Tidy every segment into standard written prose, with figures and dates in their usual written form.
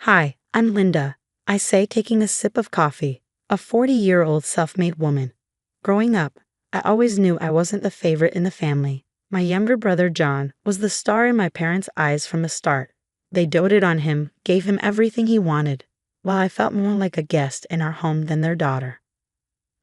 Hi, I'm Linda, I say, taking a sip of coffee, a 40-year-old self-made woman. Growing up, I always knew I wasn't the favorite in the family. My younger brother John was the star in my parents' eyes from the start. They doted on him, gave him everything he wanted, while I felt more like a guest in our home than their daughter.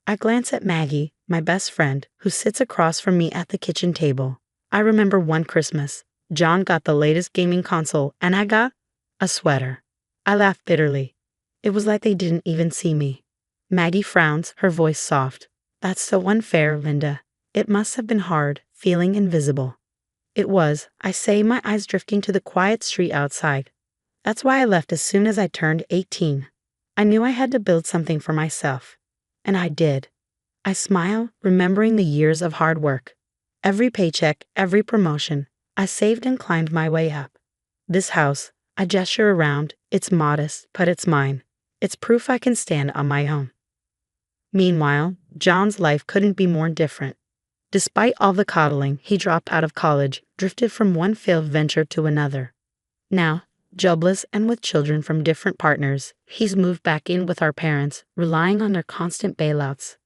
I glance at Maggie, my best friend, who sits across from me at the kitchen table. I remember one Christmas, John got the latest gaming console and I got a sweater. I laughed bitterly. It was like they didn't even see me. Maggie frowns, her voice soft. That's so unfair, Linda. It must have been hard, feeling invisible. It was, I say, my eyes drifting to the quiet street outside. That's why I left as soon as I turned 18. I knew I had to build something for myself. And I did. I smile, remembering the years of hard work. Every paycheck, every promotion, I saved and climbed my way up. This house, I gesture around, it's modest, but it's mine. It's proof I can stand on my own. Meanwhile, John's life couldn't be more different. Despite all the coddling, he dropped out of college, drifted from one failed venture to another. Now, jobless and with children from different partners, he's moved back in with our parents, relying on their constant bailouts.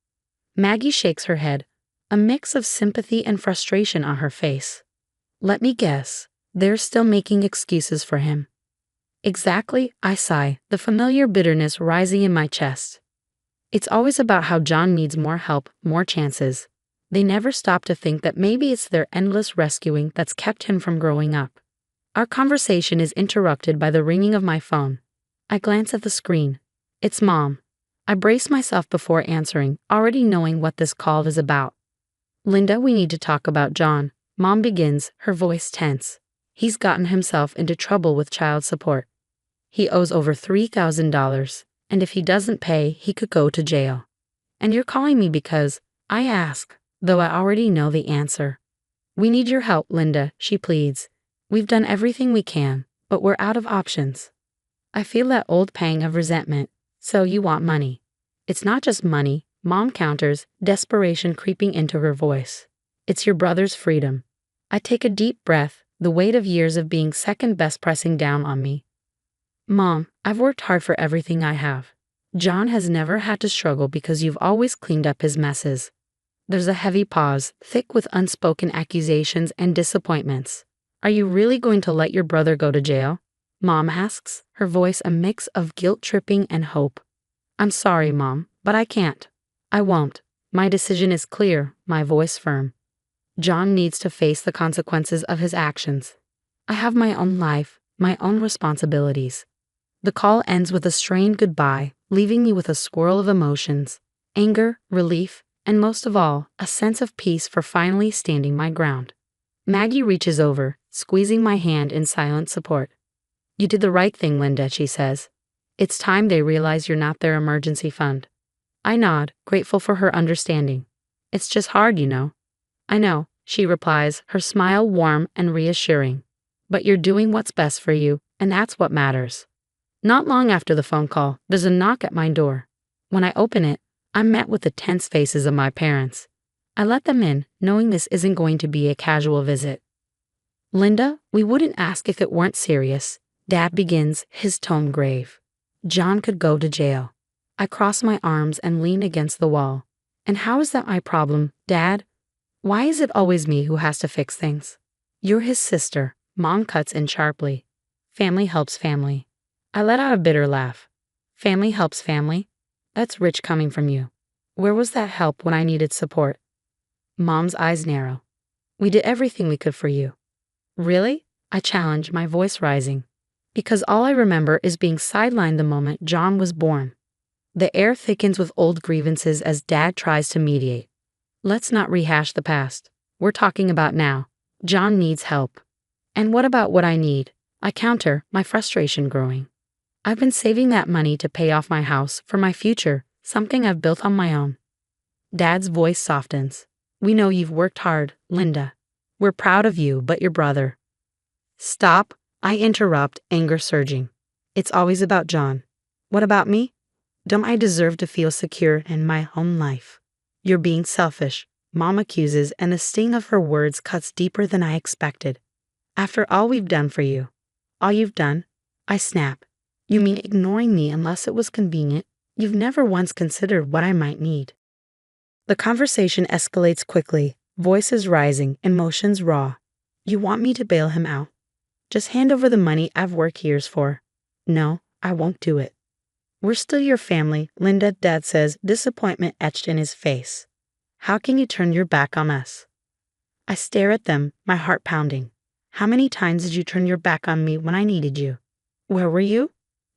Maggie shakes her head, a mix of sympathy and frustration on her face. Let me guess, they're still making excuses for him. Exactly, I sigh, the familiar bitterness rising in my chest. It's always about how John needs more help, more chances. They never stop to think that maybe it's their endless rescuing that's kept him from growing up. Our conversation is interrupted by the ringing of my phone. I glance at the screen. It's Mom. I brace myself before answering, already knowing what this call is about. Linda, we need to talk about John. Mom begins, her voice tense. He's gotten himself into trouble with child support. He owes over $3,000, and if he doesn't pay, he could go to jail. And you're calling me because I ask, though I already know the answer. We need your help, Linda, she pleads. We've done everything we can, but we're out of options. I feel that old pang of resentment. So you want money. It's not just money, Mom counters, desperation creeping into her voice. It's your brother's freedom. I take a deep breath, the weight of years of being second best pressing down on me. Mom, I've worked hard for everything I have. John has never had to struggle because you've always cleaned up his messes. There's a heavy pause, thick with unspoken accusations and disappointments. Are you really going to let your brother go to jail? Mom asks, her voice a mix of guilt-tripping and hope. I'm sorry, Mom, but I can't. I won't. My decision is clear, my voice firm. John needs to face the consequences of his actions. I have my own life, my own responsibilities. The call ends with a strained goodbye, leaving me with a swirl of emotions, anger, relief, and most of all, a sense of peace for finally standing my ground. Maggie reaches over, squeezing my hand in silent support. You did the right thing, Linda, she says. It's time they realize you're not their emergency fund. I nod, grateful for her understanding. It's just hard, you know. I know, she replies, her smile warm and reassuring. But you're doing what's best for you, and that's what matters. Not long after the phone call, there's a knock at my door. When I open it, I'm met with the tense faces of my parents. I let them in, knowing this isn't going to be a casual visit. Linda, we wouldn't ask if it weren't serious. Dad begins, his tone grave. John could go to jail. I cross my arms and lean against the wall. And how is that my problem, Dad? Why is it always me who has to fix things? You're his sister, Mom cuts in sharply. Family helps family. I let out a bitter laugh. Family helps family? That's rich coming from you. Where was that help when I needed support? Mom's eyes narrow. We did everything we could for you. Really? I challenge, my voice rising. Because all I remember is being sidelined the moment John was born. The air thickens with old grievances as Dad tries to mediate. Let's not rehash the past. We're talking about now. John needs help. And what about what I need? I counter, my frustration growing. I've been saving that money to pay off my house for my future, something I've built on my own. Dad's voice softens. We know you've worked hard, Linda. We're proud of you, but your brother. Stop, I interrupt, anger surging. It's always about John. What about me? Don't I deserve to feel secure in my own life? You're being selfish, Mom accuses, and the sting of her words cuts deeper than I expected. After all we've done for you. All you've done? I snap. You mean ignoring me unless it was convenient? You've never once considered what I might need. The conversation escalates quickly, voices rising, emotions raw. You want me to bail him out? Just hand over the money I've worked years for. No, I won't do it. We're still your family, Linda, Dad says, disappointment etched in his face. How can you turn your back on us? I stare at them, my heart pounding. How many times did you turn your back on me when I needed you? Where were you?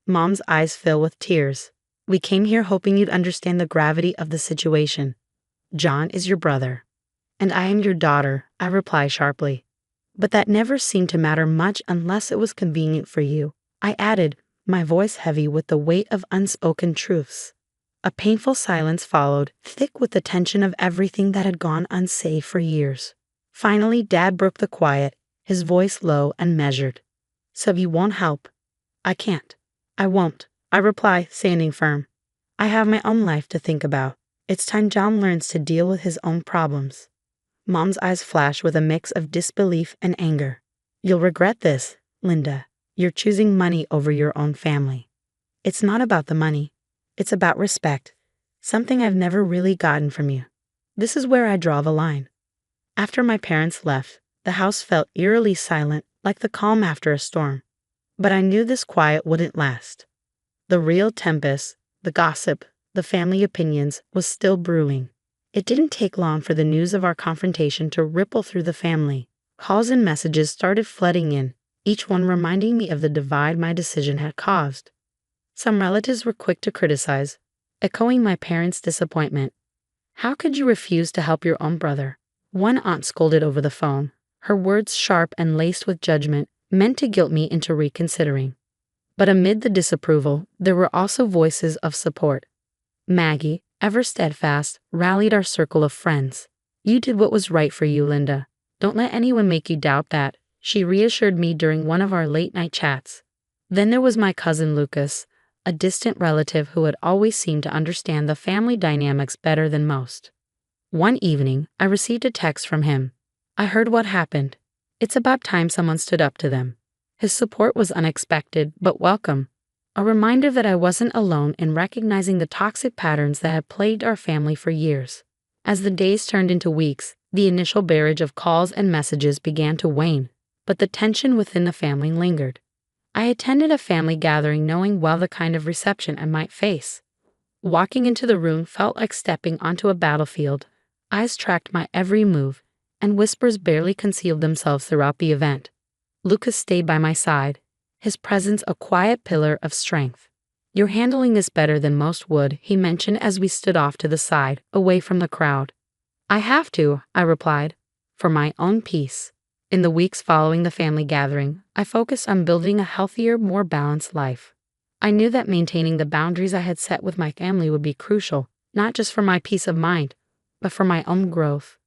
Mom's eyes fill with tears. We came here hoping you'd understand the gravity of the situation. John is your brother. And I am your daughter, I reply sharply. But that never seemed to matter much unless it was convenient for you, I added, my voice heavy with the weight of unspoken truths. A painful silence followed, thick with the tension of everything that had gone unsaid for years. Finally, Dad broke the quiet, his voice low and measured. So you won't help? I can't. I won't, I reply, standing firm. I have my own life to think about. It's time John learns to deal with his own problems. Mom's eyes flash with a mix of disbelief and anger. You'll regret this, Linda. You're choosing money over your own family. It's not about the money. It's about respect. Something I've never really gotten from you. This is where I draw the line. After my parents left, the house felt eerily silent, like the calm after a storm. But I knew this quiet wouldn't last. The real tempest, the gossip, the family opinions was still brewing. It didn't take long for the news of our confrontation to ripple through the family. Calls and messages started flooding in, each one reminding me of the divide my decision had caused. Some relatives were quick to criticize, echoing my parents' disappointment. How could you refuse to help your own brother? One aunt scolded over the phone, her words sharp and laced with judgment, meant to guilt me into reconsidering. But amid the disapproval, there were also voices of support. Maggie, ever steadfast, rallied our circle of friends. You did what was right for you, Linda. Don't let anyone make you doubt that, she reassured me during one of our late-night chats. Then there was my cousin Lucas, a distant relative who had always seemed to understand the family dynamics better than most. One evening, I received a text from him. I heard what happened. It's about time someone stood up to them. His support was unexpected, but welcome. A reminder that I wasn't alone in recognizing the toxic patterns that had plagued our family for years. As the days turned into weeks, the initial barrage of calls and messages began to wane, but the tension within the family lingered. I attended a family gathering knowing well the kind of reception I might face. Walking into the room felt like stepping onto a battlefield. Eyes tracked my every move, and whispers barely concealed themselves throughout the event. Lucas stayed by my side, his presence a quiet pillar of strength. You're handling this better than most would, he mentioned as we stood off to the side, away from the crowd. I have to, I replied, for my own peace. In the weeks following the family gathering, I focused on building a healthier, more balanced life. I knew that maintaining the boundaries I had set with my family would be crucial, not just for my peace of mind, but for my own growth.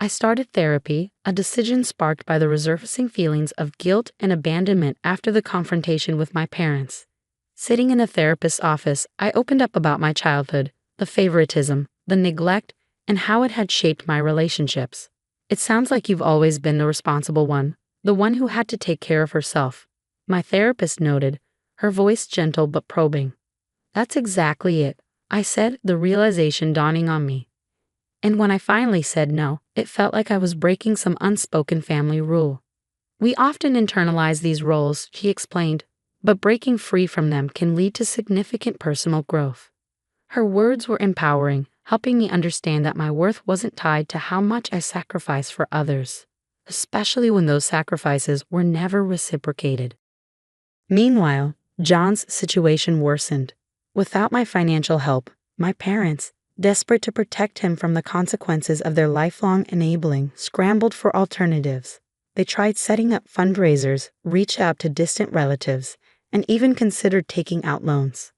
I started therapy, a decision sparked by the resurfacing feelings of guilt and abandonment after the confrontation with my parents. Sitting in a therapist's office, I opened up about my childhood, the favoritism, the neglect, and how it had shaped my relationships. It sounds like you've always been the responsible one, the one who had to take care of herself, my therapist noted, her voice gentle but probing. That's exactly it, I said, the realization dawning on me. And when I finally said no, it felt like I was breaking some unspoken family rule. We often internalize these roles, she explained, but breaking free from them can lead to significant personal growth. Her words were empowering, helping me understand that my worth wasn't tied to how much I sacrificed for others, especially when those sacrifices were never reciprocated. Meanwhile, John's situation worsened. Without my financial help, my parents, desperate to protect him from the consequences of their lifelong enabling, scrambled for alternatives. They tried setting up fundraisers, reached out to distant relatives, and even considered taking out loans.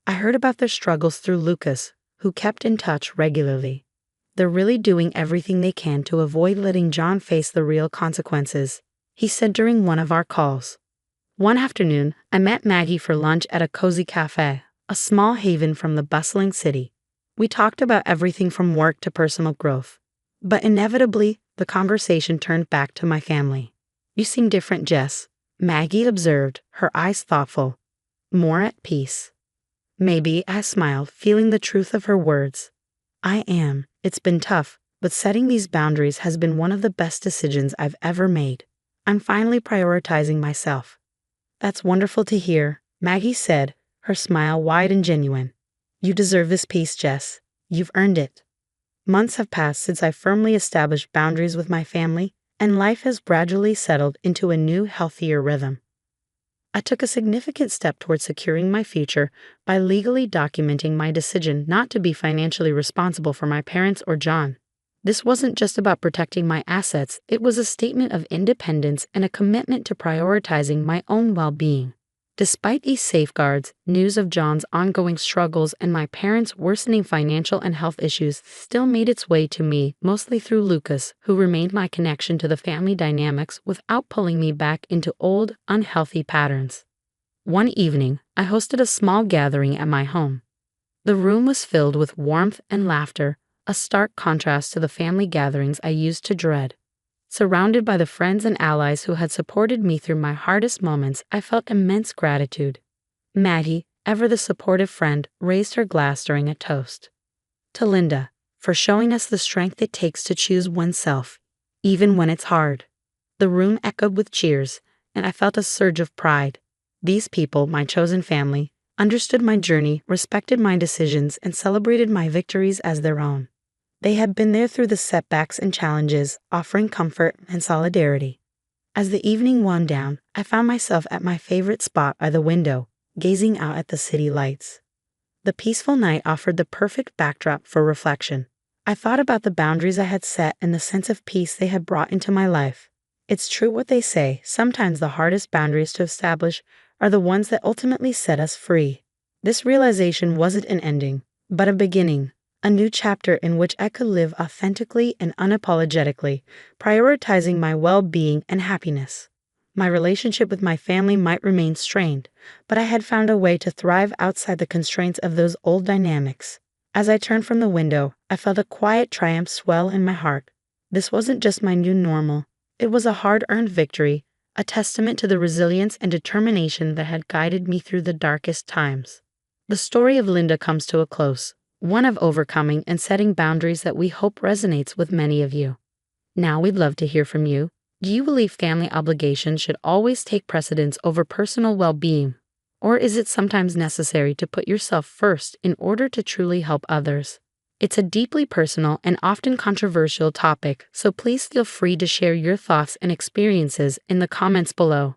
I heard about their struggles through Lucas, who kept in touch regularly. They're really doing everything they can to avoid letting John face the real consequences, he said during one of our calls. One afternoon, I met Maggie for lunch at a cozy cafe, a small haven from the bustling city. We talked about everything from work to personal growth. But inevitably, the conversation turned back to my family. You seem different, Jess, Maggie observed, her eyes thoughtful. more at peace. Maybe, I smiled, feeling the truth of her words. I am. It's been tough, but setting these boundaries has been one of the best decisions I've ever made. I'm finally prioritizing myself. That's wonderful to hear, Maggie said, her smile wide and genuine. You deserve this peace, Jess. You've earned it. Months have passed since I firmly established boundaries with my family, and life has gradually settled into a new, healthier rhythm. I took a significant step towards securing my future by legally documenting my decision not to be financially responsible for my parents or John. This wasn't just about protecting my assets, it was a statement of independence and a commitment to prioritizing my own well-being. Despite these safeguards, news of John's ongoing struggles and my parents' worsening financial and health issues still made its way to me, mostly through Lucas, who remained my connection to the family dynamics without pulling me back into old, unhealthy patterns. One evening, I hosted a small gathering at my home. The room was filled with warmth and laughter, a stark contrast to the family gatherings I used to dread. Surrounded by the friends and allies who had supported me through my hardest moments, I felt immense gratitude. Maddie, ever the supportive friend, raised her glass during a toast. To Linda, for showing us the strength it takes to choose oneself, even when it's hard. The room echoed with cheers, and I felt a surge of pride. These people, my chosen family, understood my journey, respected my decisions, and celebrated my victories as their own. They had been there through the setbacks and challenges, offering comfort and solidarity. As the evening wound down, I found myself at my favorite spot by the window, gazing out at the city lights. The peaceful night offered the perfect backdrop for reflection. I thought about the boundaries I had set and the sense of peace they had brought into my life. It's true what they say, sometimes the hardest boundaries to establish are the ones that ultimately set us free. This realization wasn't an ending, but a beginning. A new chapter in which I could live authentically and unapologetically, prioritizing my well-being and happiness. My relationship with my family might remain strained, but I had found a way to thrive outside the constraints of those old dynamics. As I turned from the window, I felt a quiet triumph swell in my heart. This wasn't just my new normal. It was a hard-earned victory, a testament to the resilience and determination that had guided me through the darkest times. The story of Linda comes to a close. One of overcoming and setting boundaries that we hope resonates with many of you. Now we'd love to hear from you. Do you believe family obligations should always take precedence over personal well-being? Or is it sometimes necessary to put yourself first in order to truly help others? It's a deeply personal and often controversial topic, so please feel free to share your thoughts and experiences in the comments below.